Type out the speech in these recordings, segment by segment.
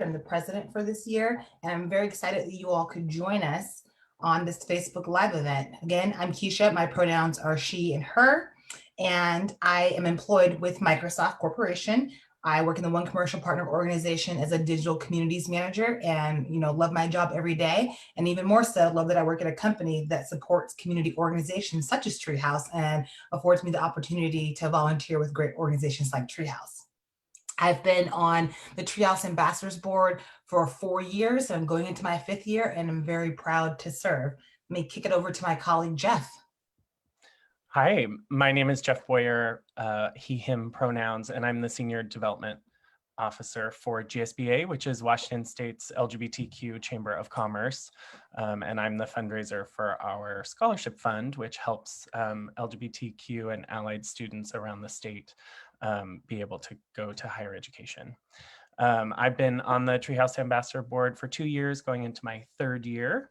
I'm the president for this year, and I'm very excited that you all could join us on this Facebook Live event. Again, I'm Keisha. My pronouns are she and her, and I am employed with Microsoft Corporation. I work in the One Commercial Partner organization as a digital communities manager, and love my job every day. And even more so, love that I work at a company that supports community organizations such as Treehouse and affords me the opportunity to volunteer with great organizations like Treehouse. I've been on the Treehouse Ambassadors Board for 4 years. I'm going into my 5th year, and I'm very proud to serve. Let me kick it over to my colleague, Jeff. Hi, my name is Jeff Boyer, he, him pronouns, and I'm the Senior Development Officer for GSBA, which is Washington State's LGBTQ Chamber of Commerce. And I'm the fundraiser for our scholarship fund, which helps LGBTQ and allied students around the state be able to go to higher education. I've been on the Treehouse Ambassador Board for 2 years, going into my 3rd year.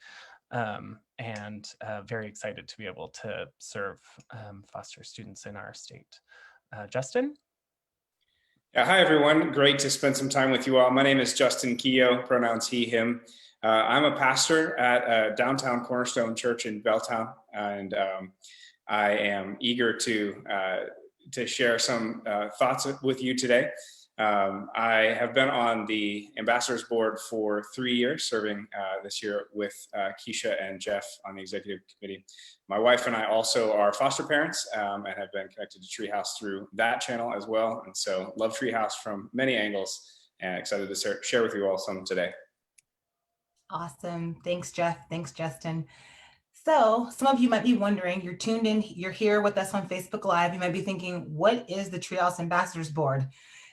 And very excited to be able to serve foster students in our state. Justin? Yeah, hi, everyone. Great to spend some time with you all. My name is Justin Keogh, pronouns he, him. I'm a pastor at downtown Cornerstone Church in Belltown, and I am eager to share some thoughts with you today. I have been on the Ambassadors Board for 3 years, serving this year with Keisha and Jeff on the executive committee. My wife and I also are foster parents and have been connected to Treehouse through that channel as well. And so love Treehouse from many angles and excited to share with you all some today. Awesome. Thanks, Jeff. Thanks, Justin. So some of you might be wondering, you're tuned in, you're here with us on Facebook Live. You might be thinking, what is the Treehouse Ambassadors Board?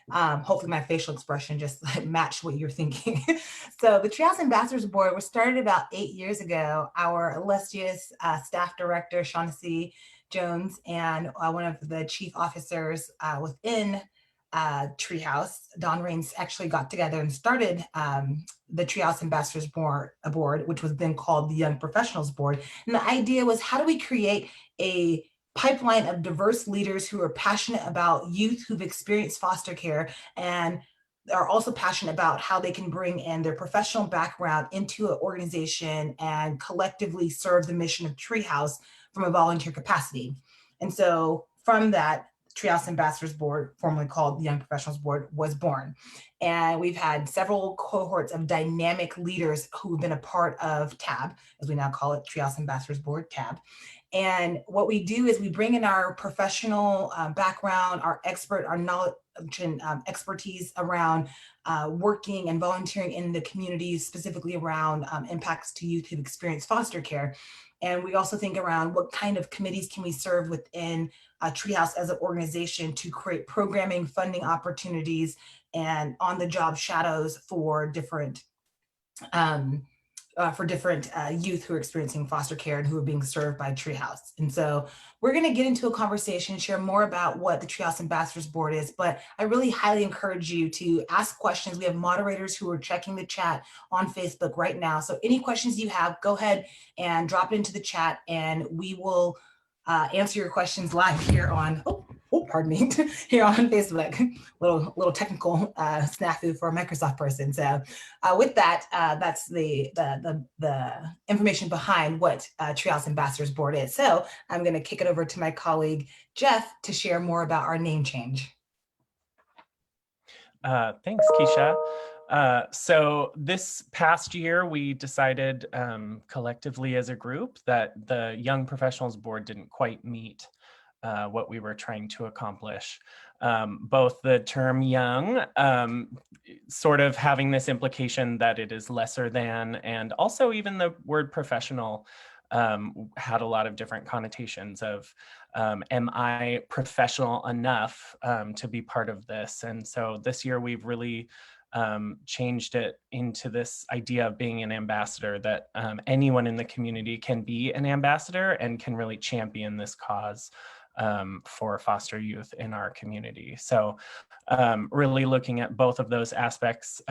Hopefully my facial expression just matched what you're thinking. So the Treehouse Ambassadors Board was started about 8 years ago. Our illustrious staff director, Shaughnessy Jones, and one of the chief officers within Treehouse, Don Raines, actually got together and started the Treehouse Ambassadors Board, which was then called the Young Professionals Board. And the idea was, how do we create a pipeline of diverse leaders who are passionate about youth who've experienced foster care and are also passionate about how they can bring in their professional background into an organization and collectively serve the mission of Treehouse from a volunteer capacity. And so from that, Treehouse Ambassadors Board, formerly called the Young Professionals Board, was born. And we've had several cohorts of dynamic leaders who've been a part of TAB, as we now call it, Treehouse Ambassadors Board, TAB. And what we do is we bring in our professional background, our knowledge and expertise around working and volunteering in the community, specifically around impacts to youth who've experienced foster care. And we also think around what kind of committees can we serve within Treehouse as an organization to create programming, funding opportunities, and on-the-job shadows for different youth who are experiencing foster care and who are being served by Treehouse. And so we're going to get into a conversation, share more about what the Treehouse Ambassadors Board is, but I really highly encourage you to ask questions. We have moderators who are checking the chat on Facebook right now. So any questions you have, go ahead and drop it into the chat, and we will answer your questions live here on, pardon me, here on Facebook. Little technical snafu for a Microsoft person. So with that, that's the information behind what Treehouse Ambassadors Board is. So I'm going to kick it over to my colleague, Jeff, to share more about our name change. Thanks, Keisha. So this past year, we decided collectively as a group that the Young Professionals Board didn't quite meet what we were trying to accomplish. Both the term young, sort of having this implication that it is lesser than, and also even the word professional had a lot of different connotations of, am I professional enough to be part of this? And so this year we've really changed it into this idea of being an ambassador, that anyone in the community can be an ambassador and can really champion this cause for foster youth in our community. So really looking at both of those aspects,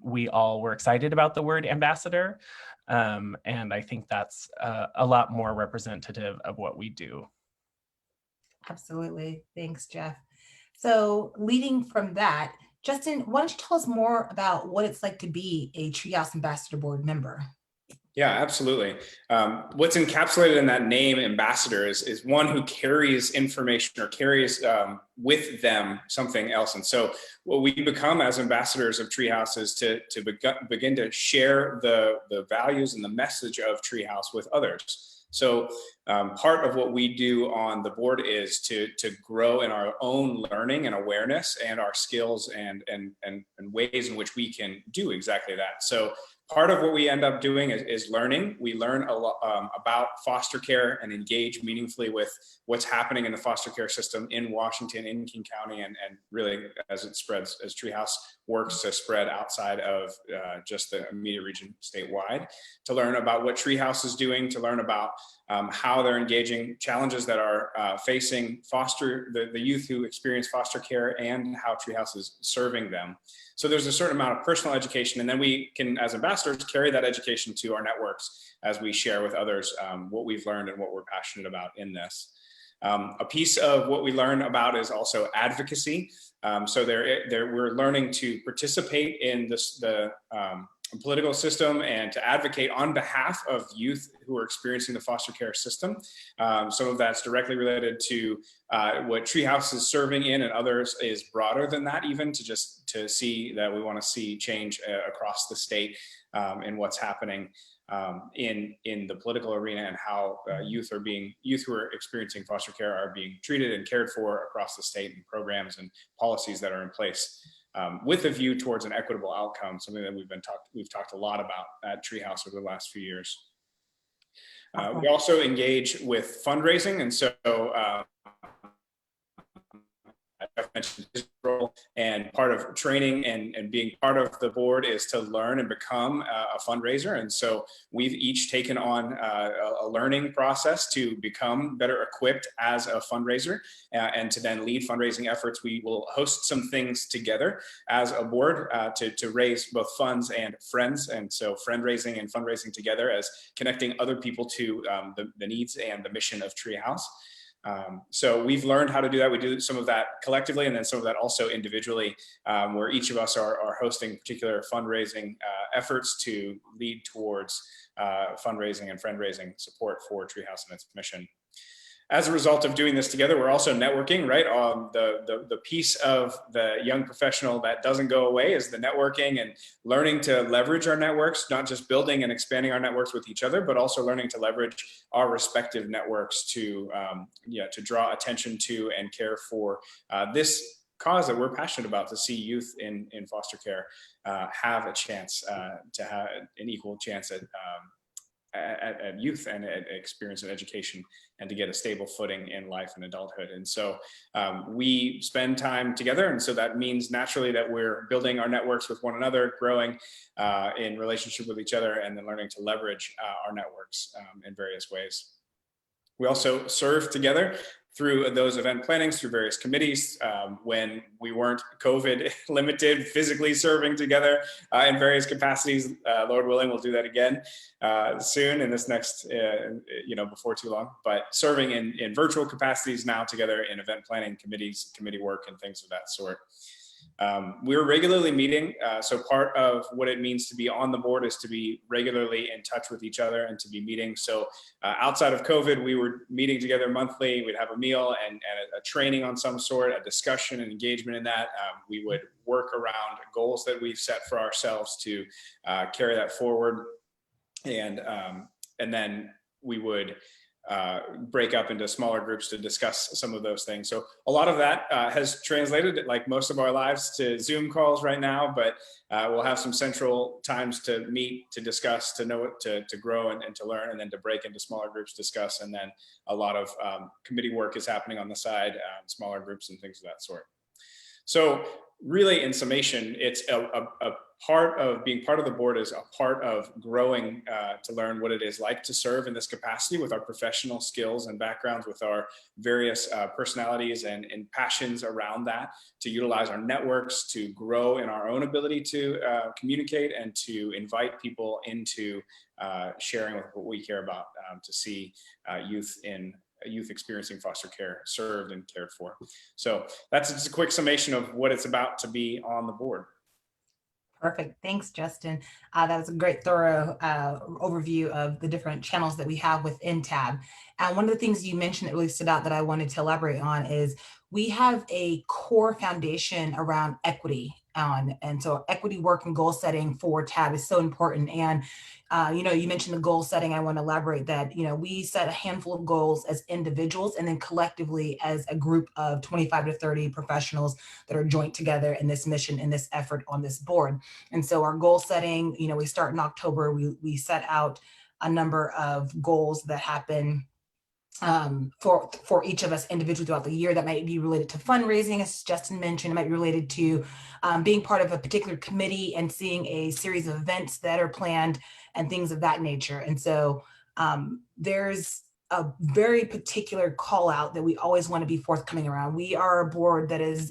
we all were excited about the word ambassador. And I think that's a lot more representative of what we do. Absolutely. Thanks, Jeff. So leading from that, Justin, why don't you tell us more about what it's like to be a Treehouse Ambassador Board member? Yeah, absolutely. What's encapsulated in that name ambassador is one who carries information or carries with them something else. And so what we become as ambassadors of Treehouse is to begin to share the values and the message of Treehouse with others. So part of what we do on the board is to grow in our own learning and awareness and our skills and ways in which we can do exactly that. So part of what we end up doing is learning. We learn a lot about foster care and engage meaningfully with what's happening in the foster care system in Washington, in King County, and really as it spreads, as Treehouse works to spread outside of just the immediate region statewide, to learn about what Treehouse is doing, to learn about how they're engaging challenges that are facing the youth who experience foster care and how Treehouse is serving them. So there's a certain amount of personal education, and then we can, as ambassadors, carry that education to our networks as we share with others what we've learned and what we're passionate about in this. A piece of what we learn about is also advocacy. So we're learning to participate in the political system and to advocate on behalf of youth who are experiencing the foster care system. Some of that's directly related to what Treehouse is serving in, and others is broader than that, even to see that we want to see change across the state in what's happening in the political arena, and how youth who are experiencing foster care are being treated and cared for across the state, and programs and policies that are in place with a view towards an equitable outcome, something that we've talked a lot about at Treehouse over the last few years. We also engage with fundraising, and so I've mentioned his role, and part of training and being part of the board is to learn and become a fundraiser. And so we've each taken on a learning process to become better equipped as a fundraiser and to then lead fundraising efforts. We will host some things together as a board to raise both funds and friends. And so friend raising and fundraising together as connecting other people to the needs and the mission of Treehouse. So we've learned how to do that. We do some of that collectively, and then some of that also individually, where each of us are hosting particular fundraising efforts to lead towards fundraising and friend raising support for Treehouse and its mission. As a result of doing this together, we're also networking, right? The piece of the young professional that doesn't go away is the networking and learning to leverage our networks, not just building and expanding our networks with each other, but also learning to leverage our respective networks to draw attention to and care for this cause that we're passionate about, to see youth in foster care have a chance to have an equal chance at youth and at experience and education, and to get a stable footing in life and adulthood. And so we spend time together, and so that means naturally that we're building our networks with one another, growing in relationship with each other, and then learning to leverage our networks in various ways. We also serve together through those event plannings, through various committees, when we weren't COVID limited, physically serving together in various capacities. Lord willing, we'll do that again soon in this next, before too long, but serving in virtual capacities now together in event planning committees, committee work, and things of that sort. We're regularly meeting. So part of what it means to be on the board is to be regularly in touch with each other and to be meeting. So outside of COVID, we were meeting together monthly. We'd have a meal and a training on some sort, a discussion and engagement in that. We would work around goals that we've set for ourselves to carry that forward. And then we would break up into smaller groups to discuss some of those things. So a lot of that has translated, like most of our lives, to Zoom calls right now, but we'll have some central times to meet, to discuss, to know, to grow and to learn, and then to break into smaller groups, discuss, and then a lot of committee work is happening on the side, smaller groups and things of that sort. So really, in summation, it's a part of being part of the board is a part of growing to learn what it is like to serve in this capacity with our professional skills and backgrounds, with our various personalities and passions around that, to utilize our networks to grow in our own ability to communicate and to invite people into sharing with what we care about, to see youth in youth experiencing foster care served and cared for. So that's just a quick summation of what it's about to be on the board. Perfect. Thanks, Justin. That was a great, thorough overview of the different channels that we have within TAB. And one of the things you mentioned that really stood out that I wanted to elaborate on is we have a core foundation around equity. And so equity work and goal setting for TAB is so important. And you mentioned the goal setting. I want to elaborate that, we set a handful of goals as individuals and then collectively as a group of 25 to 30 professionals that are joint together in this mission, in this effort on this board. And so our goal setting, we start in October, we set out a number of goals that happen for each of us individually throughout the year. That might be related to fundraising, as Justin mentioned. It might be related to being part of a particular committee and seeing a series of events that are planned and things of that nature. And so there's a very particular call out that we always want to be forthcoming around. We are a board that is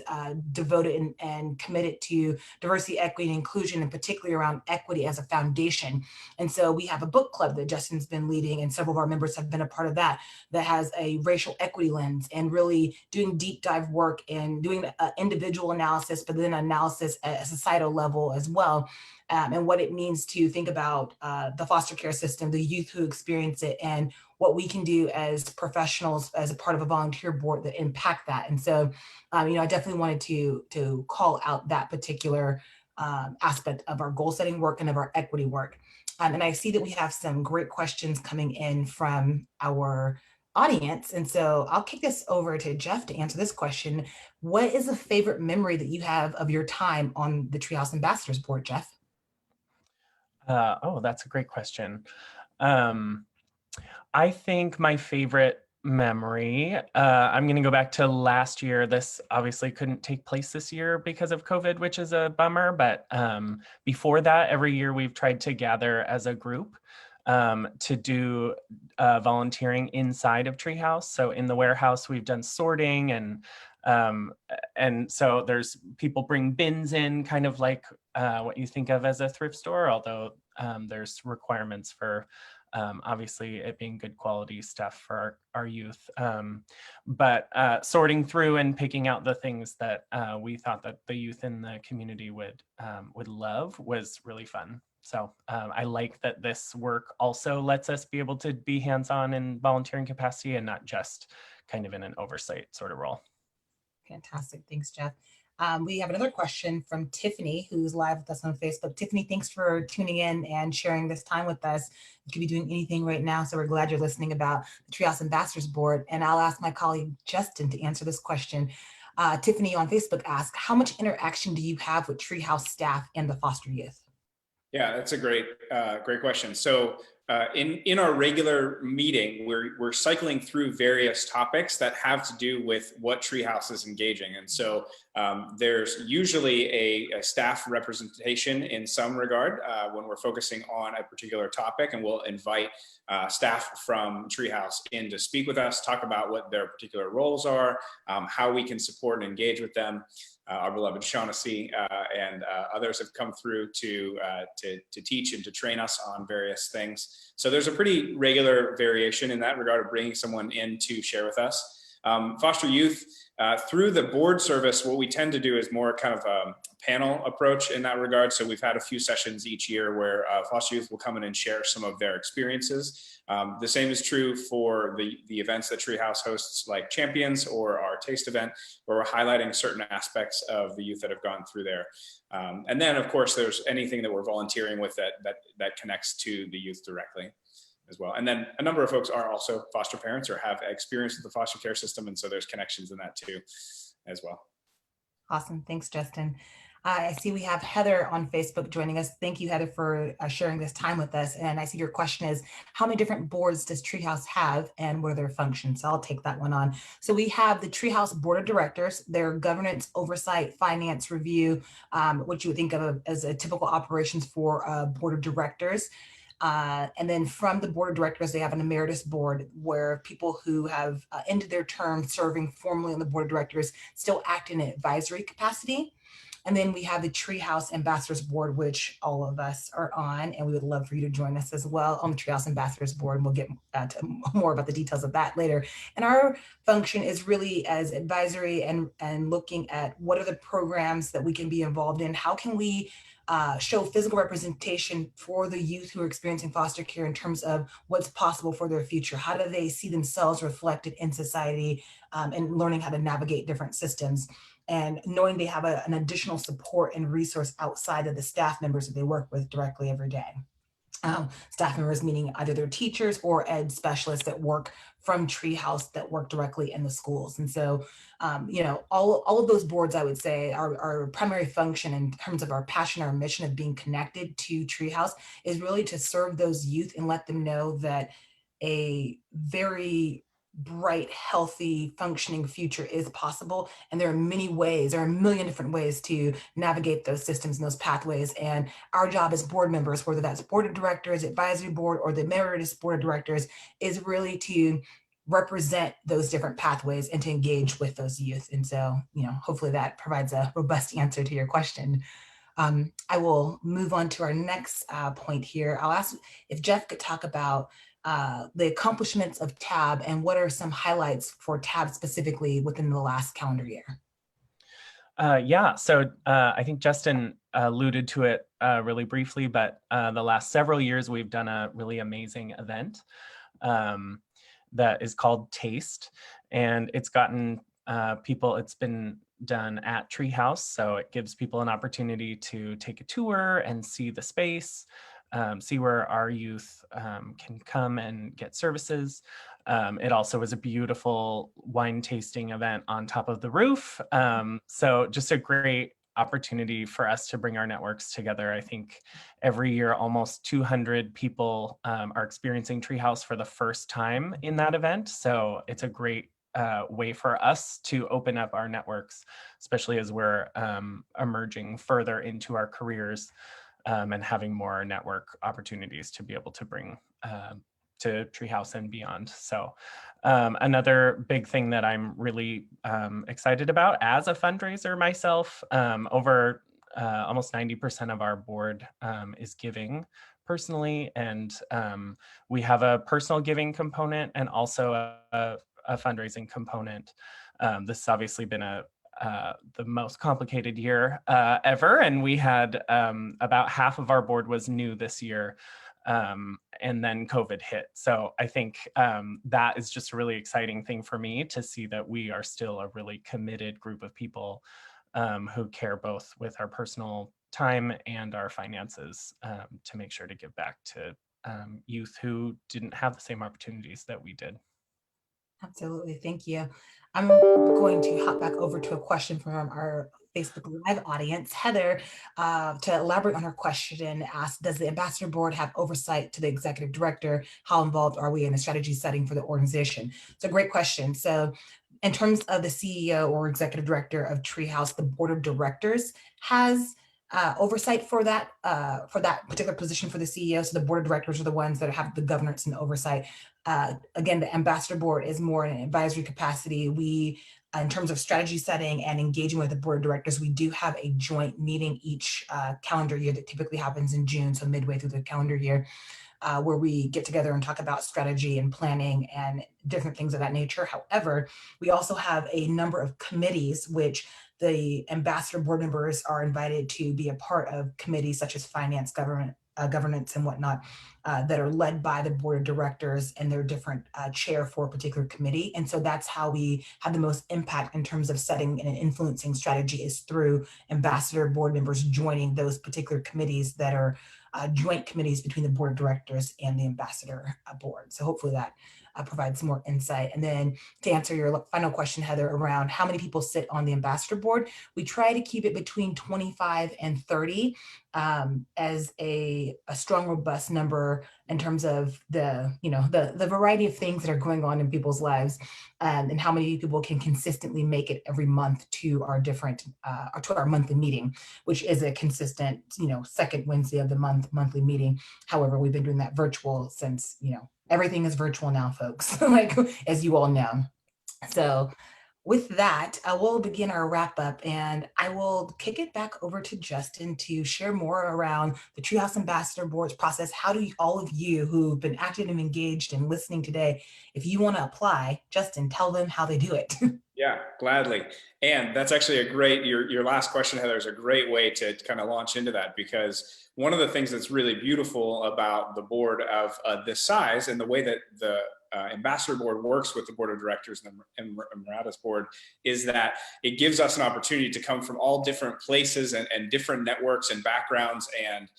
devoted and committed to diversity, equity, and inclusion, and particularly around equity as a foundation. And so we have a book club that Justin's been leading, and several of our members have been a part of that has a racial equity lens and really doing deep dive work and doing individual analysis, but then analysis at a societal level as well. And what it means to think about the foster care system, the youth who experience it, and what we can do as professionals as a part of a volunteer board that impact that. And so, I definitely wanted to call out that particular aspect of our goal setting work and of our equity work. And I see that we have some great questions coming in from our audience. And so I'll kick this over to Jeff to answer this question. What is a favorite memory that you have of your time on the Treehouse Ambassadors Board, Jeff? That's a great question. I think my favorite memory, I'm going to go back to last year. This obviously couldn't take place this year because of COVID, which is a bummer. But before that, every year we've tried to gather as a group to do volunteering inside of Treehouse. So in the warehouse, we've done sorting and so there's people bring bins in, kind of like what you think of as a thrift store, although there's requirements for obviously it being good quality stuff for our youth. But sorting through and picking out the things that we thought that the youth in the community would love was really fun. So I like that this work also lets us be able to be hands-on in volunteering capacity and not just kind of in an oversight sort of role. Fantastic. Thanks, Jeff. We have another question from Tiffany, who's live with us on Facebook. Tiffany, thanks for tuning in and sharing this time with us. You could be doing anything right now, so we're glad you're listening about the Treehouse Ambassadors Board. And I'll ask my colleague Justin to answer this question. Tiffany on Facebook asked, how much interaction do you have with Treehouse staff and the foster youth? Yeah, that's a great question. So in our regular meeting, we're cycling through various topics that have to do with what Treehouse is engaging. And so there's usually a staff representation in some regard when we're focusing on a particular topic, and we'll invite staff from Treehouse in to speak with us, talk about what their particular roles are, how we can support and engage with them. Our beloved Shaughnessy and others have come through to teach and to train us on various things. So there's a pretty regular variation in that regard of bringing someone in to share with us. Foster youth, through the board service, what we tend to do is more kind of a panel approach in that regard. So we've had a few sessions each year where foster youth will come in and share some of their experiences. The same is true for the events that Treehouse hosts, like Champions or our Taste event, where we're highlighting certain aspects of the youth that have gone through there. And then, of course, there's anything that we're volunteering with that connects to the youth directly as well. And then a number of folks are also foster parents or have experience with the foster care system, and so there's connections in that too as well. Awesome. Thanks, Justin. I see we have Heather on Facebook joining us. Thank you, Heather, for sharing this time with us. And I see your question is, how many different boards does Treehouse have and what are their functions? So I'll take that one on. So we have the Treehouse Board of Directors, their governance, oversight, finance review, what you would think of as a typical operations for a board of directors. And then from the board of directors, they have an emeritus board where people who have ended their term serving formally on the board of directors still act in an advisory capacity. And then we have the Treehouse Ambassadors Board, which all of us are on, and we would love for you to join us as well on the Treehouse Ambassadors Board. And we'll get to more about the details of that later. And our function is really as advisory and looking at what are the programs that we can be involved in. How can we show physical representation for the youth who are experiencing foster care in terms of what's possible for their future? How do they see themselves reflected in society, and learning how to navigate different systems, and knowing they have an additional support and resource outside of the staff members that they work with directly every day. Staff members meaning either their teachers or ed specialists that work from Treehouse that work directly in the schools. And so, all of those boards, I would say, our primary function in terms of our passion, our mission of being connected to Treehouse is really to serve those youth and let them know that a very bright, healthy, functioning future is possible. And there are many ways, there are a million different ways to navigate those systems and those pathways. And our job as board members, whether that's board of directors, advisory board, or the emeritus board of directors, is really to represent those different pathways and to engage with those youth. And so, hopefully that provides a robust answer to your question. I will move on to our next point here. I'll ask if Jeff could talk about the accomplishments of TAB and what are some highlights for TAB specifically within the last calendar year. Yeah, so I think Justin alluded to it really briefly, but the last several years we've done a really amazing event that is called Taste, and it's gotten people, it's been done at Treehouse, so it gives people an opportunity to take a tour and see the space, see where our youth can come and get services. It also was a beautiful wine tasting event on top of the roof. So just a great opportunity for us to bring our networks together. I think every year almost 200 people are experiencing Treehouse for the first time in that event. So it's a great way for us to open up our networks, especially as we're emerging further into our careers and having more network opportunities to be able to bring to Treehouse and beyond. So another big thing that I'm really excited about as a fundraiser myself, over almost 90% of our board is giving personally, and we have a personal giving component and also a fundraising component. This has obviously been the most complicated year ever, and we had about half of our board was new this year, and then COVID hit. So I think that is just a really exciting thing for me to see that we are still a really committed group of people who care both with our personal time and our finances to make sure to give back to youth who didn't have the same opportunities that we did. Absolutely. Thank you. I'm going to hop back over to a question from our Facebook Live audience. Heather, to elaborate on her question, asked, does the ambassador board have oversight to the executive director? How involved are we in the strategy setting for the organization? It's a great question. So in terms of the CEO or executive director of Treehouse, the board of directors has oversight for that particular position for the CEO. So the board of directors are the ones that have the governance and oversight. Again, the ambassador board is more in an advisory capacity. We, in terms of strategy setting and engaging with the board of directors, we do have a joint meeting each calendar year that typically happens in June, so midway through the calendar year, where we get together and talk about strategy and planning and different things of that nature. However, we also have a number of committees which the ambassador board members are invited to be a part of, committees such as finance, governance and whatnot, that are led by the board of directors and their different chair for a particular committee. And so that's how we have the most impact in terms of setting and influencing strategy, is through ambassador board members joining those particular committees that are joint committees between the board of directors and the ambassador board. So hopefully that provides some more insight. And then to answer your final question, Heather, around how many people sit on the ambassador board, we try to keep it between 25 and 30 as a strong, robust number in terms of the variety of things that are going on in people's lives, and how many people can consistently make it every month to our different to our monthly meeting, which is a consistent second Wednesday of the monthly meeting. However, we've been doing that virtual since everything is virtual now, folks, like as you all know. So with that, we'll begin our wrap up, and I will kick it back over to Justin to share more around the Treehouse Ambassador Board's process. How do all of you who've been active and engaged and listening today, if you want to apply, Justin, tell them how they do it. Yeah, gladly. And that's actually a great, your last question, Heather, is a great way to kind of launch into that, because one of the things that's really beautiful about the board of this size and the way that the ambassador board works with the board of directors and Emeritus board is that it gives us an opportunity to come from all different places and different networks and backgrounds and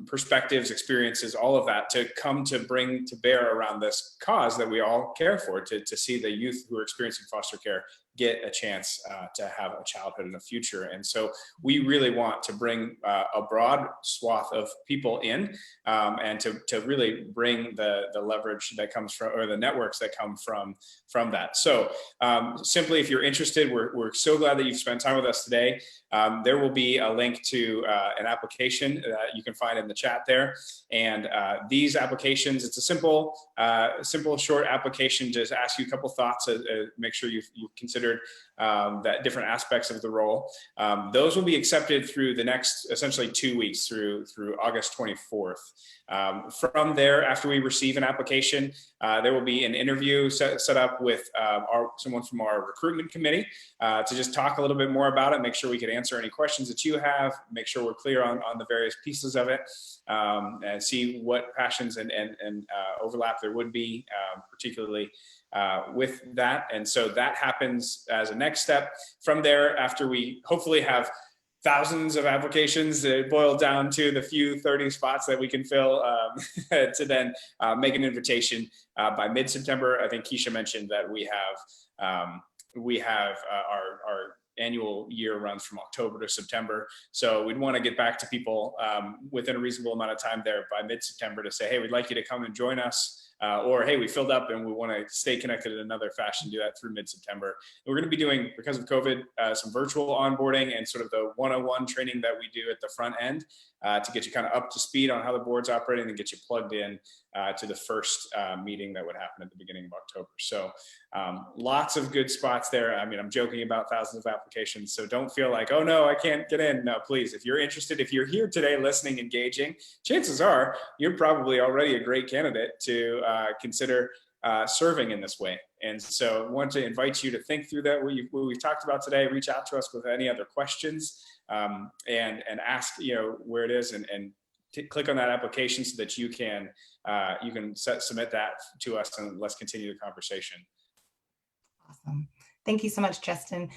perspectives, experiences, all of that, to come to bring to bear around this cause that we all care for, to see the youth who are experiencing foster care get a chance to have a childhood and a future. And so we really want to bring a broad swath of people in, and to really bring the leverage that comes from, or the networks that come from that. So simply, if you're interested, we're so glad that you've spent time with us today. There will be a link to an application that you can find in the chat there. And these applications, it's a simple, short application. Just ask you a couple thoughts, make sure you've considered that different aspects of the role. Those will be accepted through the next essentially 2 weeks, through August 24th. From there, after we receive an application, there will be an interview set up with someone from our recruitment committee to just talk a little bit more about it, make sure we can answer any questions that you have, make sure we're clear on the various pieces of it, and see what passions and overlap there would be, particularly with that. And so that happens as a next step. From there, after we hopefully have thousands of applications that boil down to the few 30 spots that we can fill, to then make an invitation by mid-September. I think Keisha mentioned that we have our annual year runs from October to September. So we'd want to get back to people within a reasonable amount of time there by mid-September to say, hey, we'd like you to come and join us. Or, hey, we filled up and we want to stay connected in another fashion, do that through mid-September. And we're going to be doing, because of COVID, some virtual onboarding and sort of the 101 training that we do at the front end to get you kind of up to speed on how the board's operating and get you plugged in to the first meeting that would happen at the beginning of October. So lots of good spots there. I mean, I'm joking about thousands of applications, so don't feel like, oh no, I can't get in. No, please, if you're interested, if you're here today listening, engaging, chances are you're probably already a great candidate to consider serving in this way. And so I want to invite you to think through that, what we've talked about today. Reach out to us with any other questions, and ask, where it is, and click on that application so that you can submit that to us, and let's continue the conversation. Awesome. Thank you so much, Justin.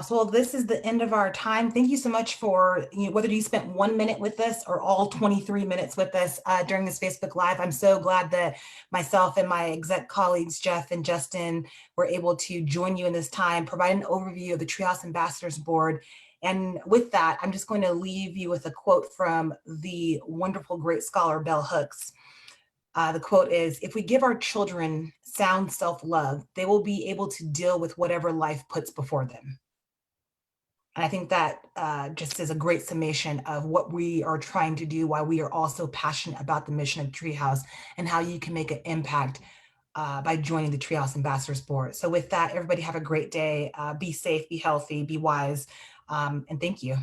So this is the end of our time. Thank you so much for, whether you spent 1 minute with us or all 23 minutes with us during this Facebook Live. I'm so glad that myself and my exec colleagues, Jeff and Justin, were able to join you in this time, provide an overview of the Treehouse Ambassadors Board. And with that, I'm just going to leave you with a quote from the wonderful, great scholar, Bell Hooks. The quote is, if we give our children sound self-love, they will be able to deal with whatever life puts before them. And I think that just is a great summation of what we are trying to do, why we are all so passionate about the mission of Treehouse, and how you can make an impact by joining the Treehouse Ambassadors Board. So with that, everybody have a great day. Be safe, be healthy, be wise, and thank you.